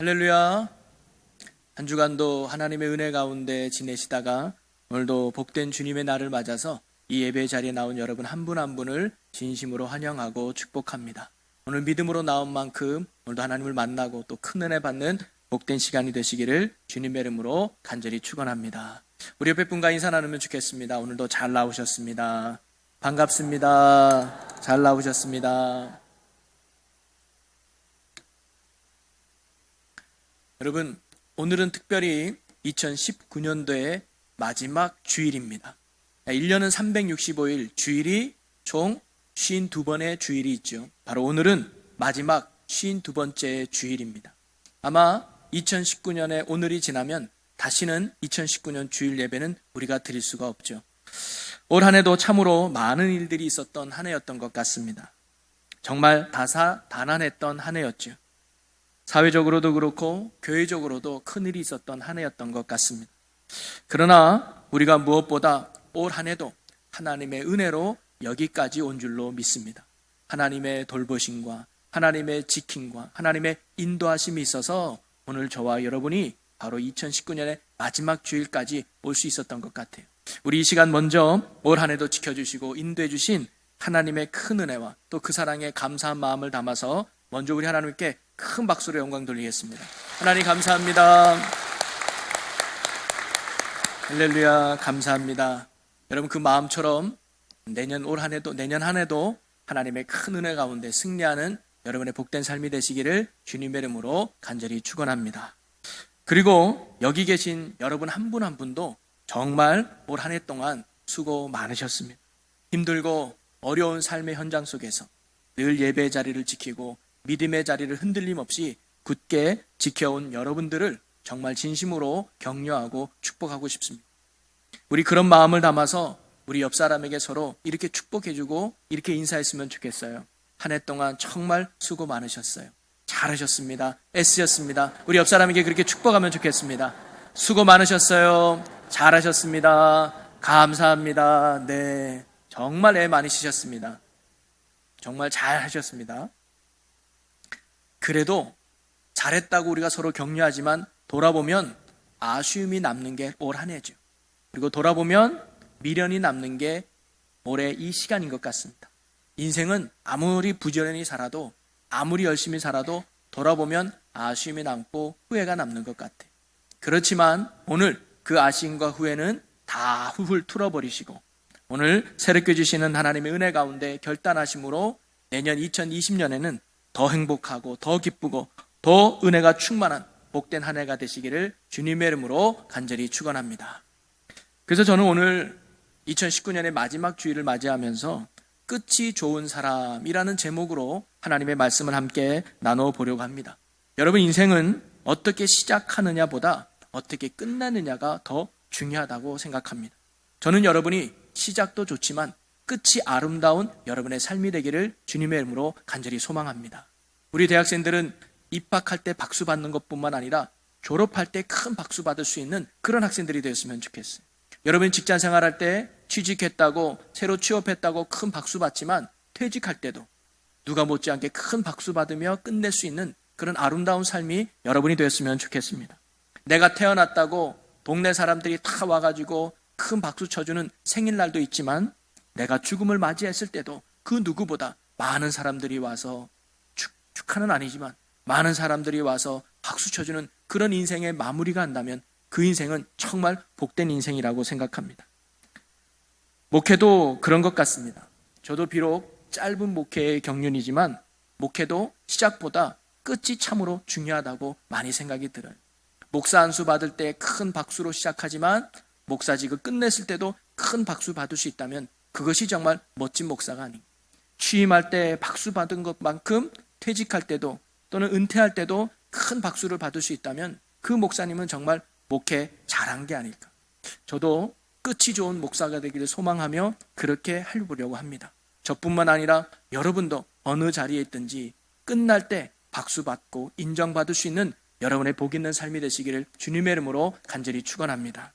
할렐루야. 한 주간도 하나님의 은혜 가운데 지내시다가 오늘도 복된 주님의 날을 맞아서 이 예배 자리에 나온 여러분 한 분 한 분을 진심으로 환영하고 축복합니다. 오늘 믿음으로 나온 만큼 오늘도 하나님을 만나고 또 큰 은혜 받는 복된 시간이 되시기를 주님의 이름으로 간절히 축원합니다. 우리 옆에 분과 인사 나누면 좋겠습니다. 오늘도 잘 나오셨습니다. 반갑습니다. 잘 나오셨습니다. 여러분, 오늘은 특별히 2019년도의 마지막 주일입니다. 1년은 365일, 주일이 총 52번의 주일이 있죠. 바로 오늘은 마지막 52번째 주일입니다. 아마 2019년에 오늘이 지나면 다시는 2019년 주일 예배는 우리가 드릴 수가 없죠. 올 한 해도 참으로 많은 일들이 있었던 한 해였던 것 같습니다. 정말 다사다난했던 한 해였죠. 사회적으로도 그렇고 교회적으로도 큰일이 있었던 한 해였던 것 같습니다. 그러나 우리가 무엇보다 올 한 해도 하나님의 은혜로 여기까지 온 줄로 믿습니다. 하나님의 돌보심과 하나님의 지킴과 하나님의 인도하심이 있어서 오늘 저와 여러분이 바로 2019년의 마지막 주일까지 올 수 있었던 것 같아요. 우리 이 시간 먼저 올 한 해도 지켜주시고 인도해 주신 하나님의 큰 은혜와 또 그 사랑에 감사한 마음을 담아서 먼저 우리 하나님께 큰 박수로 영광 돌리겠습니다. 하나님 감사합니다. 할렐루야, 감사합니다. 여러분, 그 마음처럼 내년 한 해도 하나님의 큰 은혜 가운데 승리하는 여러분의 복된 삶이 되시기를 주님의 이름으로 간절히 축원합니다. 그리고 여기 계신 여러분 한 분 한 분도 정말 올 한 해 동안 수고 많으셨습니다. 힘들고 어려운 삶의 현장 속에서 늘 예배의 자리를 지키고 믿음의 자리를 흔들림 없이 굳게 지켜온 여러분들을 정말 진심으로 격려하고 축복하고 싶습니다. 우리 그런 마음을 담아서 우리 옆 사람에게 서로 이렇게 축복해주고 이렇게 인사했으면 좋겠어요. 한 해 동안 정말 수고 많으셨어요. 잘하셨습니다. 애쓰셨습니다. 우리 옆 사람에게 그렇게 축복하면 좋겠습니다. 수고 많으셨어요. 잘하셨습니다. 감사합니다. 네, 정말 애 많이 쓰셨습니다. 정말 잘하셨습니다. 그래도 잘했다고 우리가 서로 격려하지만 돌아보면 아쉬움이 남는 게 올 한 해죠. 그리고 돌아보면 미련이 남는 게 올해 이 시간인 것 같습니다. 인생은 아무리 부지런히 살아도 아무리 열심히 살아도 돌아보면 아쉬움이 남고 후회가 남는 것 같아요. 그렇지만 오늘 그 아쉬움과 후회는 다 훌훌 털어버리시고 오늘 새롭게 주시는 하나님의 은혜 가운데 결단하심으로 내년 2020년에는 더 행복하고 더 기쁘고 더 은혜가 충만한 복된 한 해가 되시기를 주님의 이름으로 간절히 축원합니다. 그래서 저는 오늘 2019년의 마지막 주일을 맞이하면서 끝이 좋은 사람이라는 제목으로 하나님의 말씀을 함께 나눠보려고 합니다. 여러분, 인생은 어떻게 시작하느냐보다 어떻게 끝나느냐가 더 중요하다고 생각합니다. 저는 여러분이 시작도 좋지만 끝이 아름다운 여러분의 삶이 되기를 주님의 이름으로 간절히 소망합니다. 우리 대학생들은 입학할 때 박수 받는 것뿐만 아니라 졸업할 때 큰 박수 받을 수 있는 그런 학생들이 되었으면 좋겠어요. 여러분 직장 생활할 때 취직했다고 새로 취업했다고 큰 박수 받지만 퇴직할 때도 누가 못지않게 큰 박수 받으며 끝낼 수 있는 그런 아름다운 삶이 여러분이 되었으면 좋겠습니다. 내가 태어났다고 동네 사람들이 다 와가지고 큰 박수 쳐주는 생일날도 있지만 내가 죽음을 맞이했을 때도 그 누구보다 많은 사람들이 와서 축하는 아니지만 많은 사람들이 와서 박수 쳐주는 그런 인생의 마무리가 한다면 그 인생은 정말 복된 인생이라고 생각합니다. 목회도 그런 것 같습니다. 저도 비록 짧은 목회의 경륜이지만 목회도 시작보다 끝이 참으로 중요하다고 많이 생각이 들어요. 목사 안수 받을 때 큰 박수로 시작하지만 목사직을 끝냈을 때도 큰 박수 받을 수 있다면 그것이 정말 멋진 목사가 아닌가. 취임할 때 박수 받은 것만큼 퇴직할 때도 또는 은퇴할 때도 큰 박수를 받을 수 있다면 그 목사님은 정말 목회 잘한 게 아닐까. 저도 끝이 좋은 목사가 되기를 소망하며 그렇게 해보려고 합니다. 저뿐만 아니라 여러분도 어느 자리에 있든지 끝날 때 박수 받고 인정받을 수 있는 여러분의 복 있는 삶이 되시기를 주님의 이름으로 간절히 축원합니다.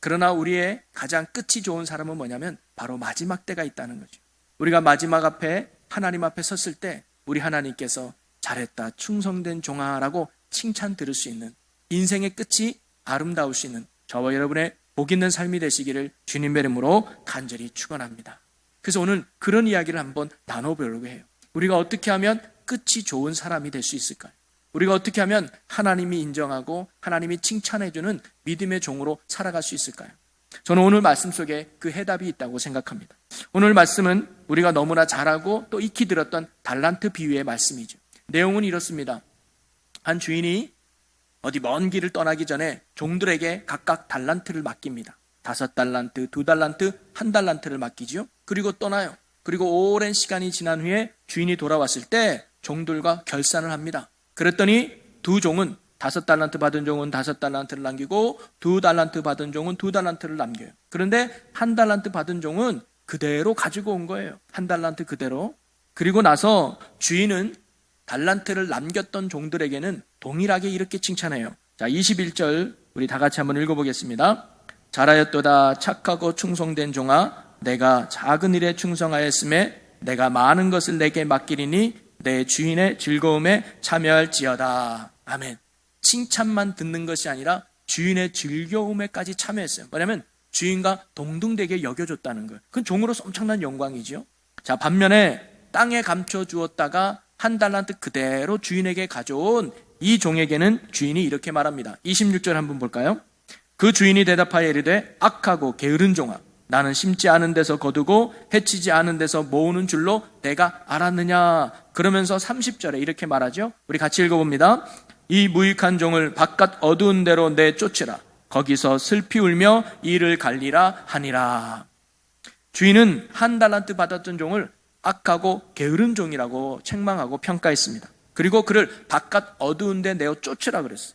그러나 우리의 가장 끝이 좋은 사람은 뭐냐면 바로 마지막 때가 있다는 거죠. 우리가 마지막 앞에 하나님 앞에 섰을 때 우리 하나님께서 잘했다 충성된 종아라고 칭찬 들을 수 있는, 인생의 끝이 아름다울 수 있는 저와 여러분의 복 있는 삶이 되시기를 주님의 이름으로 간절히 축원합니다. 그래서 오늘 그런 이야기를 한번 나눠보려고 해요. 우리가 어떻게 하면 끝이 좋은 사람이 될 수 있을까요? 우리가 어떻게 하면 하나님이 인정하고 하나님이 칭찬해주는 믿음의 종으로 살아갈 수 있을까요? 저는 오늘 말씀 속에 그 해답이 있다고 생각합니다. 오늘 말씀은 우리가 너무나 잘 알고 또 익히 들었던 달란트 비유의 말씀이죠. 내용은 이렇습니다. 한 주인이 어디 먼 길을 떠나기 전에 종들에게 각각 달란트를 맡깁니다. 5달란트, 2달란트, 1달란트를 맡기죠. 그리고 떠나요. 그리고 오랜 시간이 지난 후에 주인이 돌아왔을 때 종들과 결산을 합니다. 그랬더니 두 종은 5달란트 받은 종은 5달란트를 남기고 2달란트 받은 종은 2달란트를 남겨요. 그런데 1달란트 받은 종은 그대로 가지고 온 거예요. 1달란트 그대로. 그리고 나서 주인은 달란트를 남겼던 종들에게는 동일하게 이렇게 칭찬해요. 자, 21절 우리 다 같이 한번 읽어보겠습니다. 잘하였도다 착하고 충성된 종아, 내가 작은 일에 충성하였음에 내가 많은 것을 내게 맡기리니 내 주인의 즐거움에 참여할지어다. 아멘. 칭찬만 듣는 것이 아니라 주인의 즐거움에까지 참여했어요. 뭐냐면 주인과 동등되게 여겨줬다는 거예요. 그건 종으로서 엄청난 영광이죠. 자, 반면에 땅에 감춰주었다가 1달란트 그대로 주인에게 가져온 이 종에게는 주인이 이렇게 말합니다. 26절 한번 볼까요? 그 주인이 대답하여 이르되 악하고 게으른 종아, 나는 심지 않은 데서 거두고 해치지 않은 데서 모으는 줄로 내가 알았느냐. 그러면서 30절에 이렇게 말하죠. 우리 같이 읽어봅니다. 이 무익한 종을 바깥 어두운 데로 내쫓으라. 거기서 슬피 울며 이를 갈리라 하니라. 주인은 1달란트 받았던 종을 악하고 게으른 종이라고 책망하고 평가했습니다. 그리고 그를 바깥 어두운 데 내어 쫓으라 그랬어요.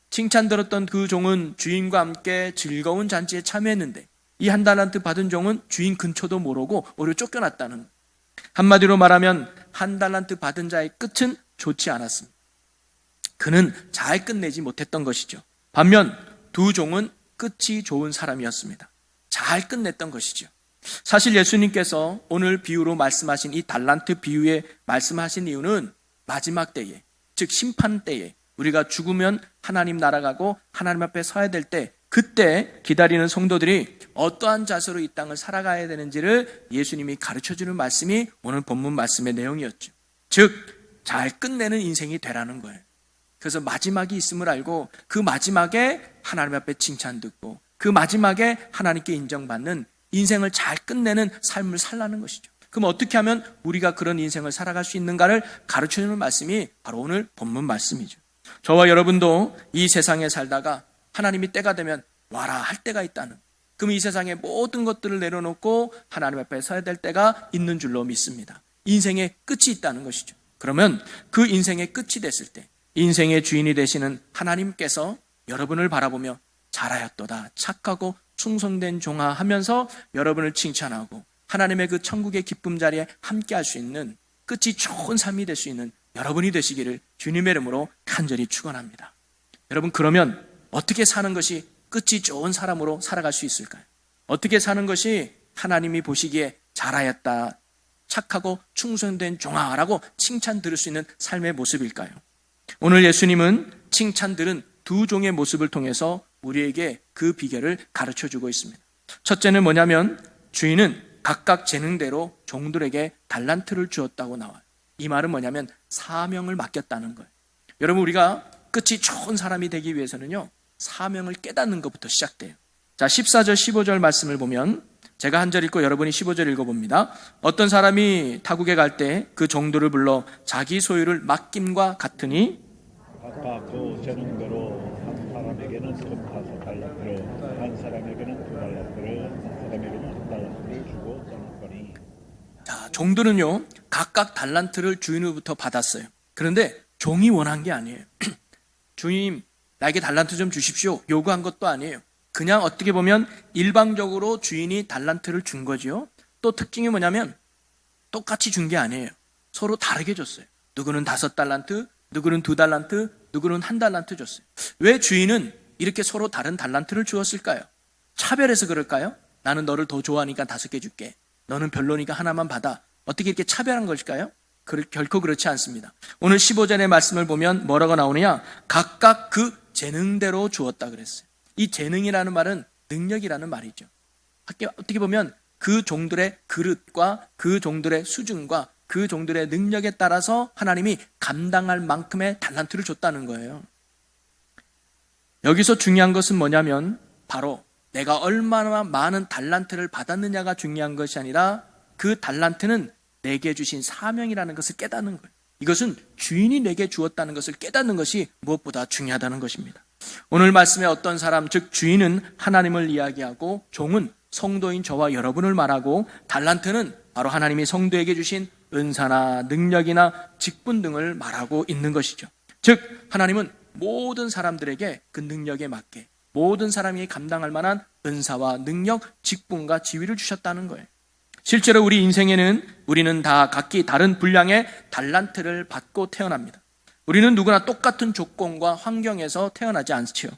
칭찬 들었던 그 종은 주인과 함께 즐거운 잔치에 참여했는데 이 1달란트 받은 종은 주인 근처도 모르고 오히려 쫓겨났다는, 한마디로 말하면 1달란트 받은 자의 끝은 좋지 않았습니다. 그는 잘 끝내지 못했던 것이죠. 반면 두 종은 끝이 좋은 사람이었습니다. 잘 끝냈던 것이죠. 사실 예수님께서 오늘 비유로 말씀하신 이 달란트 비유에 말씀하신 이유는 마지막 때에, 즉 심판 때에 우리가 죽으면 하나님 나라 가고 하나님 앞에 서야 될 때, 그때 기다리는 성도들이 어떠한 자세로 이 땅을 살아가야 되는지를 예수님이 가르쳐주는 말씀이 오늘 본문 말씀의 내용이었죠. 즉 잘 끝내는 인생이 되라는 거예요. 그래서 마지막이 있음을 알고 그 마지막에 하나님 앞에 칭찬 듣고 그 마지막에 하나님께 인정받는 인생을 잘 끝내는 삶을 살라는 것이죠. 그럼 어떻게 하면 우리가 그런 인생을 살아갈 수 있는가를 가르쳐주는 말씀이 바로 오늘 본문 말씀이죠. 저와 여러분도 이 세상에 살다가 하나님이 때가 되면 와라 할 때가 있다는, 그럼 이 세상의 모든 것들을 내려놓고 하나님 앞에 서야 될 때가 있는 줄로 믿습니다. 인생의 끝이 있다는 것이죠. 그러면 그 인생의 끝이 됐을 때 인생의 주인이 되시는 하나님께서 여러분을 바라보며 잘하였도다 착하고 충성된 종아 하면서 여러분을 칭찬하고 하나님의 그 천국의 기쁨 자리에 함께 할 수 있는 끝이 좋은 삶이 될 수 있는 여러분이 되시기를 주님의 이름으로 간절히 축원합니다. 여러분, 그러면 어떻게 사는 것이 끝이 좋은 사람으로 살아갈 수 있을까요? 어떻게 사는 것이 하나님이 보시기에 잘하였다 착하고 충성된 종아라고 칭찬 들을 수 있는 삶의 모습일까요? 오늘 예수님은 칭찬 들은 두 종의 모습을 통해서 우리에게 그 비결을 가르쳐주고 있습니다. 첫째는 뭐냐면 주인은 각각 재능대로 종들에게 달란트를 주었다고 나와요. 이 말은 뭐냐면 사명을 맡겼다는 거예요. 여러분, 우리가 끝이 좋은 사람이 되기 위해서는요, 사명을 깨닫는 것부터 시작돼요. 자, 14절 15절 말씀을 보면 제가 한 절 읽고 여러분이 15절 읽어봅니다. 어떤 사람이 타국에 갈 때 그 종들을 불러 자기 소유를 맡김과 같으니 각각 그 재능대로 한 사람에게는 5달란트를, 한 사람에게는 2달란트를, 한 사람에게는 1달란트를 주고 떠났거니. 자, 종들은요 각각 달란트를 주인으로부터 받았어요. 그런데 종이 원한 게 아니에요. 주님, 나에게 달란트 좀 주십시오 요구한 것도 아니에요. 그냥 어떻게 보면 일방적으로 주인이 달란트를 준 거죠. 또 특징이 뭐냐면 똑같이 준 게 아니에요. 서로 다르게 줬어요. 누구는 5달란트, 누구는 2달란트, 누구는 1달란트 줬어요. 왜 주인은 이렇게 서로 다른 달란트를 주었을까요? 차별해서 그럴까요? 나는 너를 더 좋아하니까 5개 줄게, 너는 별로니까 하나만 받아. 어떻게 이렇게 차별한 것일까요? 결코 그렇지 않습니다. 오늘 15절의 말씀을 보면 뭐라고 나오느냐? 각각 그 재능대로 주었다 그랬어요. 이 재능이라는 말은 능력이라는 말이죠. 어떻게 보면 그 종들의 그릇과 그 종들의 수준과 그 종들의 능력에 따라서 하나님이 감당할 만큼의 달란트를 줬다는 거예요. 여기서 중요한 것은 뭐냐면 바로 내가 얼마나 많은 달란트를 받았느냐가 중요한 것이 아니라 그 달란트는 내게 주신 사명이라는 것을 깨닫는 거예요. 이것은 주인이 내게 주었다는 것을 깨닫는 것이 무엇보다 중요하다는 것입니다. 오늘 말씀에 어떤 사람, 즉 주인은 하나님을 이야기하고 종은 성도인 저와 여러분을 말하고 달란트는 바로 하나님이 성도에게 주신 은사나 능력이나 직분 등을 말하고 있는 것이죠. 즉 하나님은 모든 사람들에게 그 능력에 맞게 모든 사람이 감당할 만한 은사와 능력, 직분과 지위를 주셨다는 거예요. 실제로 우리 인생에는 우리는 다 각기 다른 분량의 달란트를 받고 태어납니다. 우리는 누구나 똑같은 조건과 환경에서 태어나지 않지요.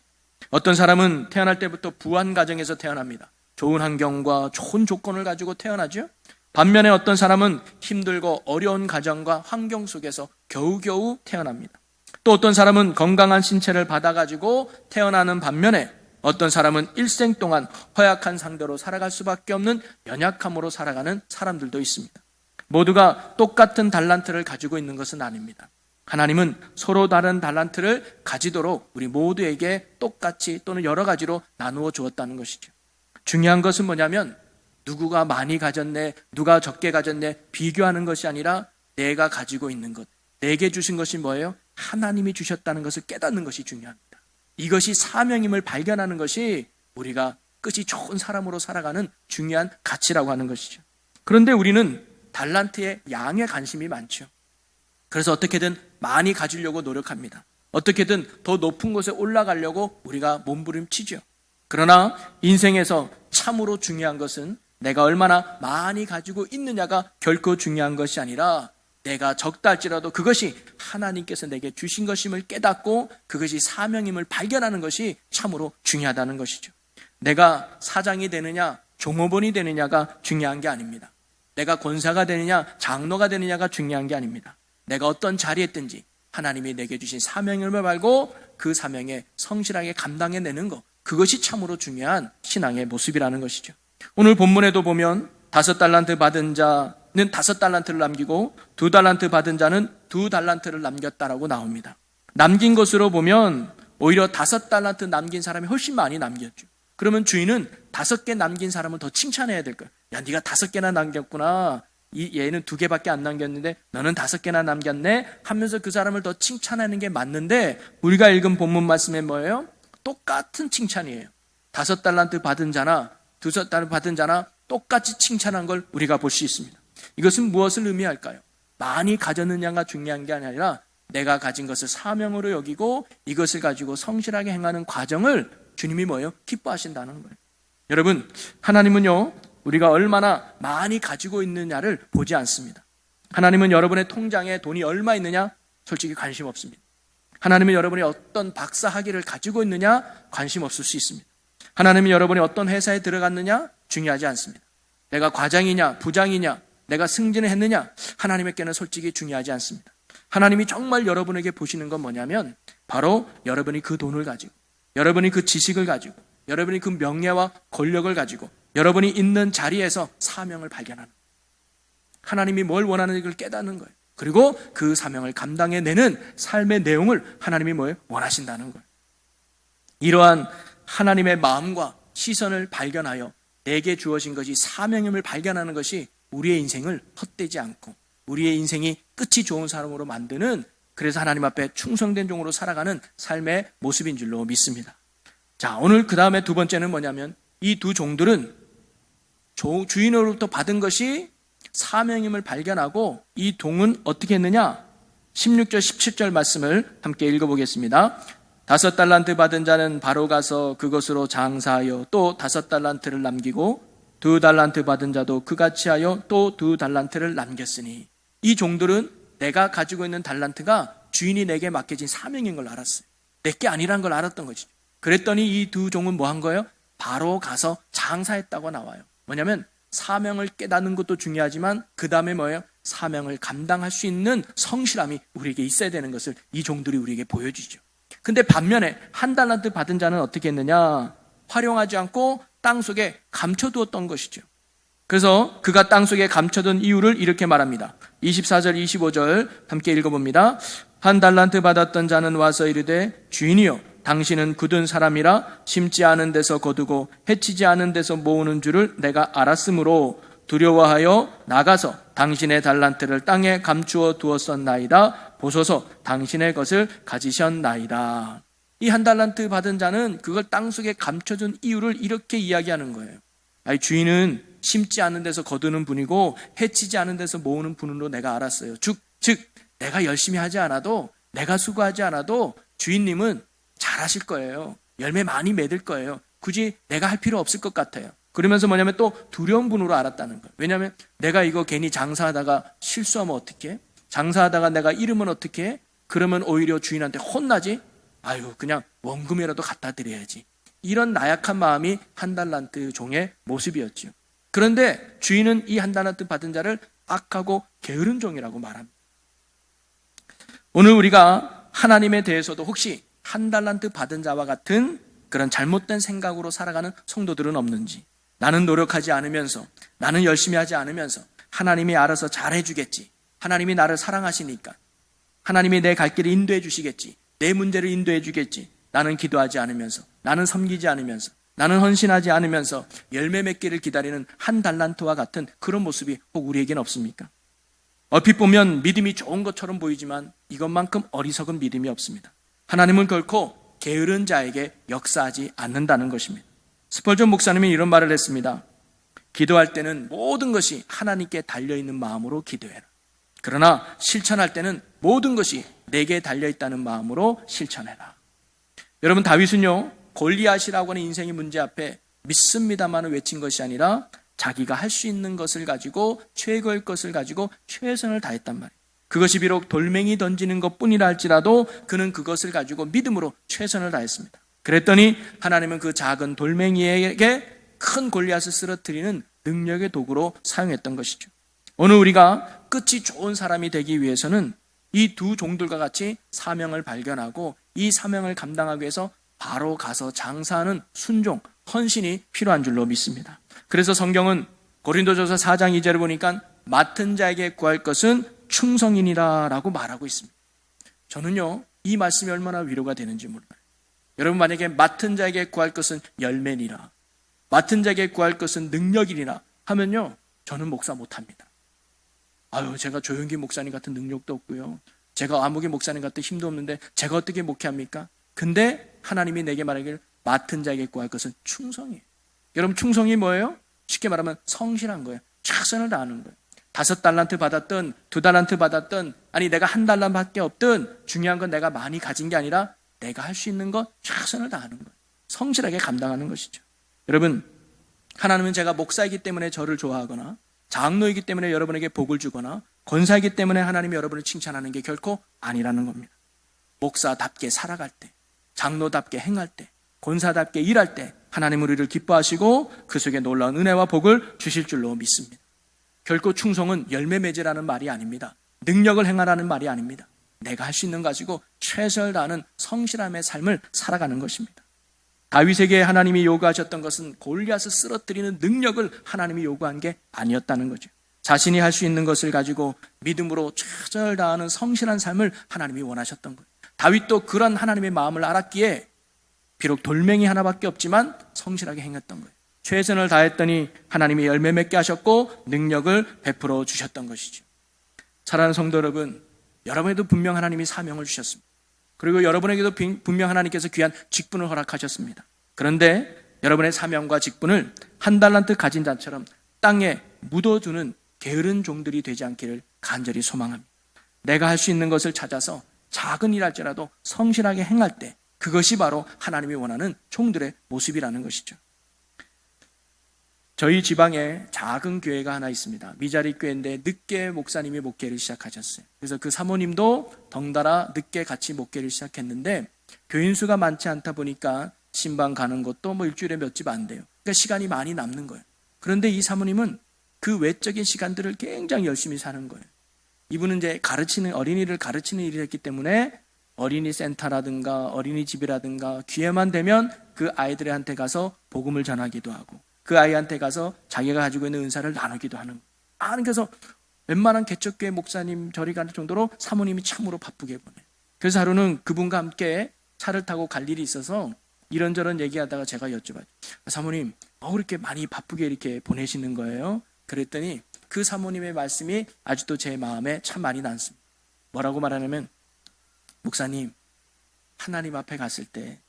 어떤 사람은 태어날 때부터 부한 가정에서 태어납니다. 좋은 환경과 좋은 조건을 가지고 태어나죠. 반면에 어떤 사람은 힘들고 어려운 가정과 환경 속에서 겨우겨우 태어납니다. 또 어떤 사람은 건강한 신체를 받아가지고 태어나는 반면에 어떤 사람은 일생 동안 허약한 상대로 살아갈 수밖에 없는 연약함으로 살아가는 사람들도 있습니다. 모두가 똑같은 달란트를 가지고 있는 것은 아닙니다. 하나님은 서로 다른 달란트를 가지도록 우리 모두에게 똑같이 또는 여러 가지로 나누어 주었다는 것이죠. 중요한 것은 뭐냐면 누구가 많이 가졌네, 누가 적게 가졌네 비교하는 것이 아니라 내가 가지고 있는 것, 내게 주신 것이 뭐예요? 하나님이 주셨다는 것을 깨닫는 것이 중요합니다. 이것이 사명임을 발견하는 것이 우리가 끝이 좋은 사람으로 살아가는 중요한 가치라고 하는 것이죠. 그런데 우리는 달란트의 양에 관심이 많죠. 그래서 어떻게든 많이 가지려고 노력합니다. 어떻게든 더 높은 곳에 올라가려고 우리가 몸부림치죠. 그러나 인생에서 참으로 중요한 것은 내가 얼마나 많이 가지고 있느냐가 결코 중요한 것이 아니라 내가 적다 할지라도 그것이 하나님께서 내게 주신 것임을 깨닫고 그것이 사명임을 발견하는 것이 참으로 중요하다는 것이죠. 내가 사장이 되느냐 종업원이 되느냐가 중요한 게 아닙니다. 내가 권사가 되느냐 장로가 되느냐가 중요한 게 아닙니다. 내가 어떤 자리에 있든지 하나님이 내게 주신 사명임을 알고 그 사명에 성실하게 감당해내는 것, 그것이 참으로 중요한 신앙의 모습이라는 것이죠. 오늘 본문에도 보면 5달란트 받은 자는 5달란트를 남기고 2달란트 받은 자는 2달란트를 남겼다라고 나옵니다. 남긴 것으로 보면 오히려 5달란트 남긴 사람이 훨씬 많이 남겼죠. 그러면 주인은 5개 남긴 사람은 더 칭찬해야 될 거예요. 야, 네가 5개나 남겼구나. 얘는 2개밖에 안 남겼는데 너는 5개나 남겼네 하면서 그 사람을 더 칭찬하는 게 맞는데 우리가 읽은 본문 말씀에 뭐예요? 똑같은 칭찬이에요. 5달란트 받은 자나 2달란트 받은 자나 똑같이 칭찬한 걸 우리가 볼 수 있습니다. 이것은 무엇을 의미할까요? 많이 가졌느냐가 중요한 게 아니라 내가 가진 것을 사명으로 여기고 이것을 가지고 성실하게 행하는 과정을 주님이 뭐예요? 기뻐하신다는 거예요. 여러분, 하나님은요 우리가 얼마나 많이 가지고 있느냐를 보지 않습니다. 하나님은 여러분의 통장에 돈이 얼마 있느냐? 솔직히 관심 없습니다. 하나님은 여러분이 어떤 박사 학위를 가지고 있느냐? 관심 없을 수 있습니다. 하나님은 여러분이 어떤 회사에 들어갔느냐? 중요하지 않습니다. 내가 과장이냐 부장이냐 내가 승진을 했느냐 하나님에게는 솔직히 중요하지 않습니다. 하나님이 정말 여러분에게 보시는 건 뭐냐면 바로 여러분이 그 돈을 가지고 여러분이 그 지식을 가지고 여러분이 그 명예와 권력을 가지고 여러분이 있는 자리에서 사명을 발견하는 거예요. 하나님이 뭘 원하는지 그걸 깨닫는 거예요. 그리고 그 사명을 감당해내는 삶의 내용을 하나님이 뭐예요? 원하신다는 거예요. 이러한 하나님의 마음과 시선을 발견하여 내게 주어진 것이 사명임을 발견하는 것이 우리의 인생을 헛되지 않고 우리의 인생이 끝이 좋은 사람으로 만드는, 그래서 하나님 앞에 충성된 종으로 살아가는 삶의 모습인 줄로 믿습니다. 자, 오늘 그 다음에 두 번째는 뭐냐면 이 두 종들은 주인으로부터 받은 것이 사명임을 발견하고 이 동은 어떻게 했느냐? 16절 17절 말씀을 함께 읽어보겠습니다. 5달란트 받은 자는 바로 가서 그것으로 장사하여 또 5달란트를 남기고 2달란트 받은 자도 그같이 하여 또 2달란트를 남겼으니, 이 종들은 내가 가지고 있는 달란트가 주인이 내게 맡겨진 사명인 걸 알았어요. 내게 아니란 걸 알았던 거지. 그랬더니 이 두 종은 뭐 한 거예요? 바로 가서 장사했다고 나와요. 뭐냐면 사명을 깨닫는 것도 중요하지만 그 다음에 뭐예요? 사명을 감당할 수 있는 성실함이 우리에게 있어야 되는 것을 이 종들이 우리에게 보여주죠. 근데 반면에 한 달란트 받은 자는 어떻게 했느냐? 활용하지 않고 땅속에 감춰두었던 것이죠. 그래서 그가 땅속에 감춰둔 이유를 이렇게 말합니다. 24절 25절 함께 읽어봅니다. 한 달란트 받았던 자는 와서 이르되 주인이여 당신은 굳은 사람이라 심지 않은 데서 거두고 해치지 않은 데서 모으는 줄을 내가 알았으므로 두려워하여 나가서 당신의 달란트를 땅에 감추어 두었었나이다. 보소서 당신의 것을 가지셨나이다. 이 한 달란트 받은 자는 그걸 땅속에 감춰둔 이유를 이렇게 이야기하는 거예요. 아니, 주인은 심지 않은 데서 거두는 분이고 해치지 않은 데서 모으는 분으로 내가 알았어요. 즉 내가 열심히 하지 않아도, 내가 수고하지 않아도 주인님은 잘하실 거예요. 열매 많이 맺을 거예요. 굳이 내가 할 필요 없을 것 같아요. 그러면서 뭐냐면 또 두려운 분으로 알았다는 거예요. 왜냐하면 내가 이거 괜히 장사하다가 실수하면 어떡해? 장사하다가 내가 잃으면 어떡해? 그러면 오히려 주인한테 혼나지? 아유, 그냥 원금이라도 갖다 드려야지. 이런 나약한 마음이 한 달란트 종의 모습이었죠. 그런데 주인은 이 한 달란트 받은 자를 악하고 게으른 종이라고 말합니다. 오늘 우리가 하나님에 대해서도 혹시 한 달란트 받은 자와 같은 그런 잘못된 생각으로 살아가는 성도들은 없는지, 나는 노력하지 않으면서, 나는 열심히 하지 않으면서 하나님이 알아서 잘해주겠지, 하나님이 나를 사랑하시니까 하나님이 내 갈 길을 인도해 주시겠지, 내 문제를 인도해 주겠지, 나는 기도하지 않으면서, 나는 섬기지 않으면서, 나는 헌신하지 않으면서 열매 맺기를 기다리는 한 달란트와 같은 그런 모습이 혹 우리에게는 없습니까? 얼핏 보면 믿음이 좋은 것처럼 보이지만 이것만큼 어리석은 믿음이 없습니다. 하나님은 결코 게으른 자에게 역사하지 않는다는 것입니다. 스펄전 목사님이 이런 말을 했습니다. 기도할 때는 모든 것이 하나님께 달려있는 마음으로 기도해라. 그러나 실천할 때는 모든 것이 내게 달려있다는 마음으로 실천해라. 여러분, 다윗은요, 골리앗이라고 하는 인생의 문제 앞에 믿습니다만은 외친 것이 아니라 자기가 할 수 있는 것을 가지고, 최고의 것을 가지고 최선을 다했단 말이에요. 그것이 비록 돌멩이 던지는 것뿐이라 할지라도 그는 그것을 가지고 믿음으로 최선을 다했습니다. 그랬더니 하나님은 그 작은 돌멩이에게 큰 골리앗을 쓰러뜨리는 능력의 도구로 사용했던 것이죠. 오늘 우리가 끝이 좋은 사람이 되기 위해서는 이 두 종들과 같이 사명을 발견하고 이 사명을 감당하기 위해서 바로 가서 장사하는 순종, 헌신이 필요한 줄로 믿습니다. 그래서 성경은 고린도전서 4장 2절을 보니까 맡은 자에게 구할 것은 충성이니라 라고 말하고 있습니다. 저는요, 이 말씀이 얼마나 위로가 되는지 몰라요. 여러분, 만약에 맡은 자에게 구할 것은 열매니라, 맡은 자에게 구할 것은 능력이니라 하면요, 저는 목사 못합니다. 아유, 제가 조용기 목사님 같은 능력도 없고요, 제가 아무개 목사님 같은 힘도 없는데 제가 어떻게 목회합니까? 근데 하나님이 내게 말하기를 맡은 자에게 구할 것은 충성이에요. 여러분, 충성이 뭐예요? 쉽게 말하면 성실한 거예요. 최선을 다하는 거예요. 5달란트 받았든 2달란트 받았든, 아니 내가 1달란트밖에 없든 중요한 건 내가 많이 가진 게 아니라 내가 할 수 있는 것 최선을 다하는 거예요. 성실하게 감당하는 것이죠. 여러분, 하나님은 제가 목사이기 때문에 저를 좋아하거나 장로이기 때문에 여러분에게 복을 주거나 권사이기 때문에 하나님이 여러분을 칭찬하는 게 결코 아니라는 겁니다. 목사답게 살아갈 때, 장로답게 행할 때, 권사답게 일할 때 하나님은 우리를 기뻐하시고 그 속에 놀라운 은혜와 복을 주실 줄로 믿습니다. 결코 충성은 열매 맺으라는 말이 아닙니다. 능력을 행하라는 말이 아닙니다. 내가 할 수 있는 가지고 최선을 다하는 성실함의 삶을 살아가는 것입니다. 다윗에게 하나님이 요구하셨던 것은 골리앗을 쓰러뜨리는 능력을 하나님이 요구한 게 아니었다는 거죠. 자신이 할 수 있는 것을 가지고 믿음으로 최선을 다하는 성실한 삶을 하나님이 원하셨던 거예요. 다윗도 그런 하나님의 마음을 알았기에 비록 돌멩이 하나밖에 없지만 성실하게 행했던 거예요. 최선을 다했더니 하나님이 열매 맺게 하셨고 능력을 베풀어 주셨던 것이죠. 사랑하는 성도 여러분, 여러분에도 분명 하나님이 사명을 주셨습니다. 그리고 여러분에게도 분명 하나님께서 귀한 직분을 허락하셨습니다. 그런데 여러분의 사명과 직분을 한 달란트 가진 자처럼 땅에 묻어두는 게으른 종들이 되지 않기를 간절히 소망합니다. 내가 할 수 있는 것을 찾아서 작은 일할지라도 성실하게 행할 때 그것이 바로 하나님이 원하는 종들의 모습이라는 것이죠. 저희 지방에 작은 교회가 하나 있습니다. 미자리 교회인데 늦게 목사님이 목회를 시작하셨어요. 그래서 그 사모님도 덩달아 늦게 같이 목회를 시작했는데 교인 수가 많지 않다 보니까 신방 가는 것도 뭐 일주일에 몇 집 안 돼요. 그러니까 시간이 많이 남는 거예요. 그런데 이 사모님은 그 외적인 시간들을 굉장히 열심히 사는 거예요. 이분은 이제 어린이를 가르치는 일을 했기 때문에 어린이 센터라든가 어린이집이라든가 기회만 되면 그 아이들한테 가서 복음을 전하기도 하고 그 아이한테 가서 자기가 가지고 있는 은사를 나누기도 하는 거예요. 그래서 웬만한 개척교회 목사님 저리 가는 정도로 사모님이 참으로 바쁘게 보내요. 그래서 하루는 그분과 함께 차를 타고 갈 일이 있어서 이런저런 얘기하다가 제가 여쭤봐요. 사모님, 그렇게 많이 바쁘게 이렇게 보내시는 거예요? 그랬더니 그 사모님의 말씀이 아직도 제 마음에 참 많이 남습니다. 뭐라고 말하냐면, 목사님, 하나님 앞에 갔을 때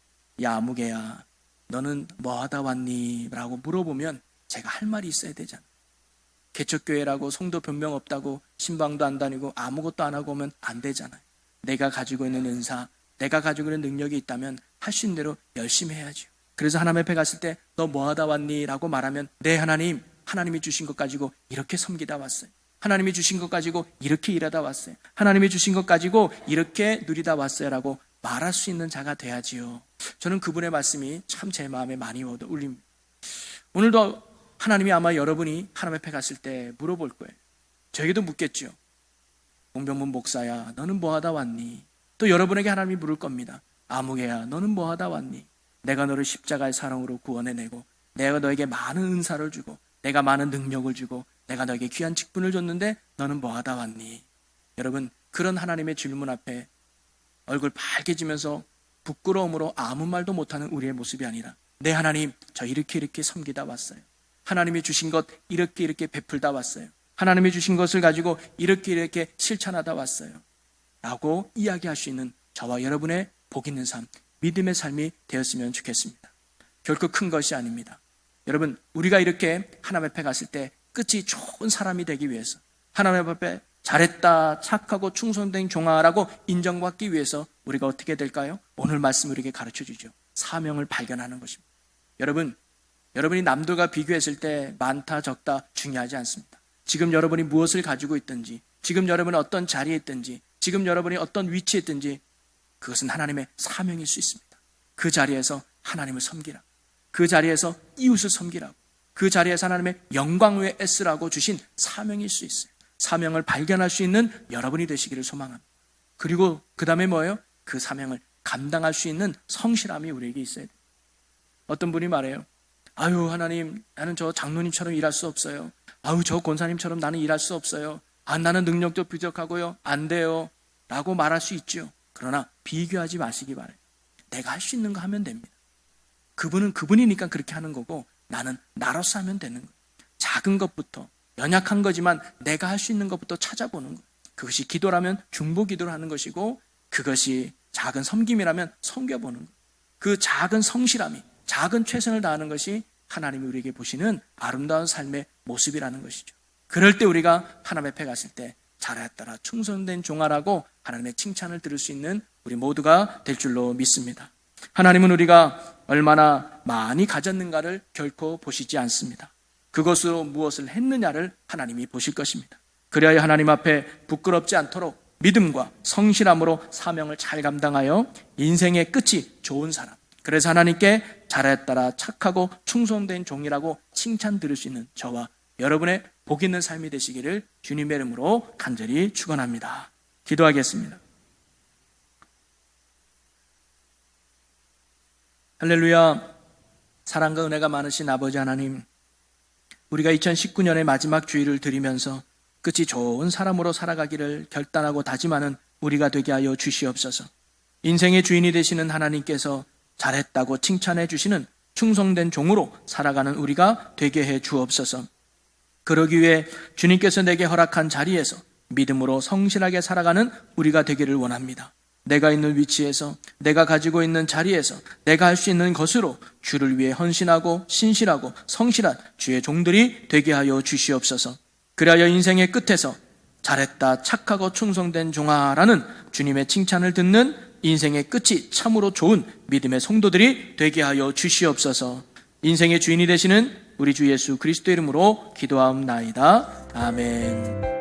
야 아무개야 너는 뭐 하다 왔니? 라고 물어보면 제가 할 말이 있어야 되잖아. 개척교회라고 성도 변명 없다고 신방도 안 다니고 아무것도 안 하고 오면 안 되잖아요. 내가 가지고 있는 은사, 내가 가지고 있는 능력이 있다면 할 수 있는 대로 열심히 해야죠. 그래서 하나님 앞에 갔을 때 너 뭐 하다 왔니? 라고 말하면 네 하나님이 주신 것 가지고 이렇게 섬기다 왔어요. 하나님이 주신 것 가지고 이렇게 일하다 왔어요. 하나님이 주신 것 가지고 이렇게 누리다 왔어요 라고 말할 수 있는 자가 돼야지요. 저는 그분의 말씀이 참 제 마음에 많이 울립니다. 오늘도 하나님이 아마 여러분이 하나님 앞에 갔을 때 물어볼 거예요. 저에게도 묻겠죠. 홍병문 목사야 너는 뭐 하다 왔니? 또 여러분에게 하나님이 물을 겁니다. 아무개야 너는 뭐 하다 왔니? 내가 너를 십자가의 사랑으로 구원해내고 내가 너에게 많은 은사를 주고 내가 많은 능력을 주고 내가 너에게 귀한 직분을 줬는데 너는 뭐 하다 왔니? 여러분, 그런 하나님의 질문 앞에 얼굴 빨개지면서 부끄러움으로 아무 말도 못하는 우리의 모습이 아니라 네 하나님, 저 이렇게 섬기다 왔어요. 하나님이 주신 것 이렇게 베풀다 왔어요. 하나님이 주신 것을 가지고 이렇게 실천하다 왔어요 라고 이야기할 수 있는 저와 여러분의 복 있는 삶, 믿음의 삶이 되었으면 좋겠습니다. 결코 큰 것이 아닙니다. 여러분, 우리가 이렇게 하나님 앞에 갔을 때 끝이 좋은 사람이 되기 위해서 하나님 앞에 잘했다, 착하고 충성된 종아라고 인정받기 위해서 우리가 어떻게 될까요? 오늘 말씀 우리에게 가르쳐주죠. 사명을 발견하는 것입니다. 여러분이 남들과 비교했을 때 많다 적다 중요하지 않습니다. 지금 여러분이 무엇을 가지고 있든지, 지금 여러분이 어떤 자리에 있든지, 지금 여러분이 어떤 위치에 있든지 그것은 하나님의 사명일 수 있습니다. 그 자리에서 하나님을 섬기라. 그 자리에서 이웃을 섬기라고. 그 자리에서 하나님의 영광 위에 애쓰라고 주신 사명일 수 있어요. 사명을 발견할 수 있는 여러분이 되시기를 소망합니다. 그리고 그 다음에 뭐예요? 그 사명을 감당할 수 있는 성실함이 우리에게 있어야 돼요. 어떤 분이 말해요. 아유 하나님, 나는 저 장로님처럼 일할 수 없어요. 아유 저 권사님처럼 나는 일할 수 없어요. 나는 능력도 부족하고요. 안 돼요 라고 말할 수 있죠. 그러나 비교하지 마시기 바라요. 내가 할 수 있는 거 하면 됩니다. 그분은 그분이니까 그렇게 하는 거고 나는 나로서 하면 되는 거예요. 작은 것부터, 연약한 거지만 내가 할 수 있는 것부터 찾아보는 거예요. 그것이 기도라면 중보 기도를 하는 것이고 그것이 작은 섬김이라면 섬겨보는 거예요. 그 작은 성실함이, 작은 최선을 다하는 것이 하나님이 우리에게 보시는 아름다운 삶의 모습이라는 것이죠. 그럴 때 우리가 하나님 앞에 갔을 때 잘했더라, 충성된 종아라고 하나님의 칭찬을 들을 수 있는 우리 모두가 될 줄로 믿습니다. 하나님은 우리가 얼마나 많이 가졌는가를 결코 보시지 않습니다. 그것으로 무엇을 했느냐를 하나님이 보실 것입니다. 그래야 하나님 앞에 부끄럽지 않도록 믿음과 성실함으로 사명을 잘 감당하여 인생의 끝이 좋은 사람, 그래서 하나님께 잘했더라, 착하고 충성된 종이라고 칭찬 들을 수 있는 저와 여러분의 복 있는 삶이 되시기를 주님의 이름으로 간절히 축원합니다. 기도하겠습니다. 할렐루야. 사랑과 은혜가 많으신 아버지 하나님, 우리가 2019년의 마지막 주일을 드리면서 끝이 좋은 사람으로 살아가기를 결단하고 다짐하는 우리가 되게 하여 주시옵소서. 인생의 주인이 되시는 하나님께서 잘했다고 칭찬해 주시는 충성된 종으로 살아가는 우리가 되게 해 주옵소서. 그러기 위해 주님께서 내게 허락한 자리에서 믿음으로 성실하게 살아가는 우리가 되기를 원합니다. 내가 있는 위치에서, 내가 가지고 있는 자리에서, 내가 할 수 있는 것으로 주를 위해 헌신하고 신실하고 성실한 주의 종들이 되게 하여 주시옵소서. 그리하여 인생의 끝에서 잘했다, 착하고 충성된 종아라는 주님의 칭찬을 듣는 인생의 끝이 참으로 좋은 믿음의 성도들이 되게 하여 주시옵소서. 인생의 주인이 되시는 우리 주 예수 그리스도 이름으로 기도하옵나이다. 아멘.